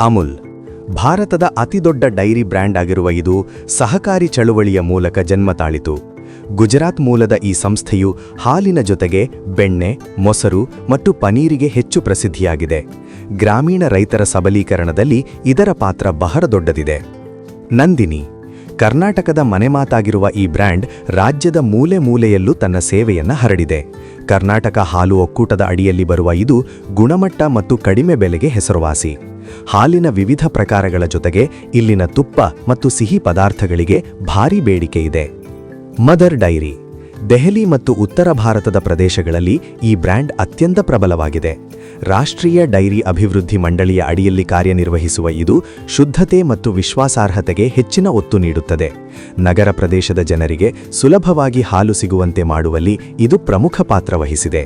ಅಮುಲ್ ಭಾರತದ ಅತಿದೊಡ್ಡ dairy brand ಆಗಿರುವ ಇದು ಸಹಕಾರಿ ಚಳುವಳಿಯ ಮೂಲಕ ಜನ್ಮ ತಾಳಿತು. ಗುಜರಾತ್ ಮೂಲದ ಈ ಸಂಸ್ಥೆಯು ಹಾಲಿನ ಜೊತೆಗೆ ಬೆಣ್ಣೆ, ಮೊಸರು ಮತ್ತು ಪನೀರಿಗೆ ಹೆಚ್ಚು ಪ್ರಸಿದ್ಧಿಯಾಗಿದೆ. ಗ್ರಾಮೀಣ ರೈತರ ಸಬಲೀಕರಣದಲ್ಲಿ ಇದರ ಪಾತ್ರ ಬಹಳ ದೊಡ್ಡದಿದೆ. ನಂದಿನಿ ಕರ್ನಾಟಕದ ಮನೆಮಾತಾಗಿರುವ ಈ ಬ್ರ್ಯಾಂಡ್ ರಾಜ್ಯದ ಮೂಲೆ ಮೂಲೆಯಲ್ಲೂ ತನ್ನ ಸೇವೆಯನ್ನು ಹರಡಿದೆ. ಕರ್ನಾಟಕ ಹಾಲು ಒಕ್ಕೂಟದ ಅಡಿಯಲ್ಲಿ ಬರುವ ಇದು ಗುಣಮಟ್ಟ ಮತ್ತು ಕಡಿಮೆ ಬೆಲೆಗೆ ಹೆಸರುವಾಸಿ. ಹಾಲಿನ ವಿವಿಧ ಪ್ರಕಾರಗಳ ಜೊತೆಗೆ ಇಲ್ಲಿನ ತುಪ್ಪ ಮತ್ತು ಸಿಹಿ ಪದಾರ್ಥಗಳಿಗೆ ಭಾರೀ ಬೇಡಿಕೆ ಇದೆ. ಮದರ್ ಡೈರಿ ದೆಹಲಿ ಮತ್ತು ಉತ್ತರ ಭಾರತದ ಪ್ರದೇಶಗಳಲ್ಲಿ ಈ ಬ್ರ್ಯಾಂಡ್ ಅತ್ಯಂತ ಪ್ರಬಲವಾಗಿದೆ. ರಾಷ್ಟ್ರೀಯ ಡೈರಿ ಅಭಿವೃದ್ಧಿ ಮಂಡಳಿಯ ಅಡಿಯಲ್ಲಿ ಕಾರ್ಯನಿರ್ವಹಿಸುವ ಇದು ಶುದ್ಧತೆ ಮತ್ತು ವಿಶ್ವಾಸಾರ್ಹತೆಗೆ ಹೆಚ್ಚಿನ ಒತ್ತು ನೀಡುತ್ತದೆ. ನಗರ ಪ್ರದೇಶದ ಜನರಿಗೆ ಸುಲಭವಾಗಿ ಹಾಲು ಸಿಗುವಂತೆ ಮಾಡುವಲ್ಲಿ ಇದು ಪ್ರಮುಖ ಪಾತ್ರ ವಹಿಸಿದೆ.